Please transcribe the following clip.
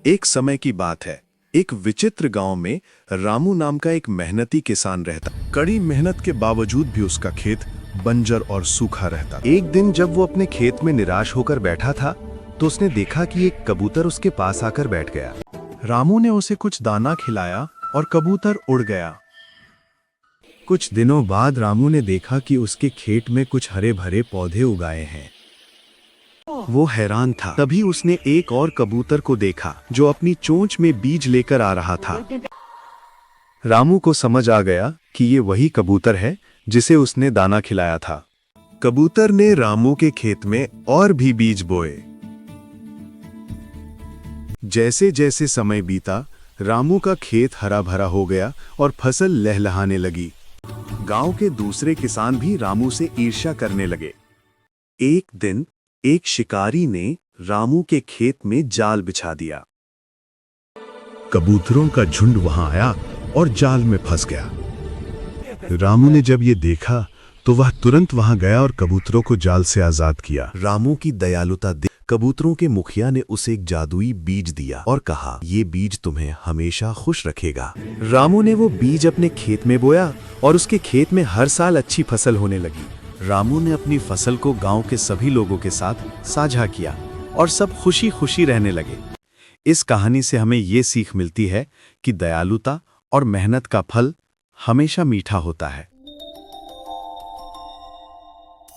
एक समय की बात है। एक विचित्र गांव में रामू नाम का एक मेहनती किसान रहता। कड़ी मेहनत के बावजूद भी उसका खेत बंजर और सूखा रहता। एक दिन जब वो अपने खेत में निराश होकर बैठा था तो उसने देखा कि एक कबूतर उसके पास आकर बैठ गया। रामू ने उसे कुछ दाना खिलाया और कबूतर उड़ गया। कुछ दिनों बाद रामू ने देखा कि उसके खेत में कुछ हरे भरे पौधे उगाए हैं। वो हैरान था। तभी उसने एक और कबूतर को देखा जो अपनी चोंच में बीज लेकर आ रहा था। रामू को समझ आ गया कि ये वही कबूतर है जिसे उसने दाना खिलाया था। कबूतर ने रामू के खेत में और भी बीज बोए। जैसे जैसे समय बीता, रामू का खेत हरा भरा हो गया और फसल लहलहाने लगी। गांव के दूसरे किसान भी रामू से ईर्ष्या करने लगे। एक दिन एक शिकारी ने रामू के खेत में जाल बिछा दिया। कबूतरों का झुंड वहां आया और जाल में फंस गया। रामू ने जब ये देखा तो वह तुरंत वहां गया और कबूतरों को जाल से आजाद किया। रामू की दयालुता देख कबूतरों के मुखिया ने उसे एक जादुई बीज दिया और कहा, ये बीज तुम्हें हमेशा खुश रखेगा। रामू ने वो बीज अपने खेत में बोया और उसके खेत में हर साल अच्छी फसल होने लगी। रामू ने अपनी फसल को गांव के सभी लोगों के साथ साझा किया और सब खुशी खुशी रहने लगे। इस कहानी से हमें ये सीख मिलती है कि दयालुता और मेहनत का फल हमेशा मीठा होता है।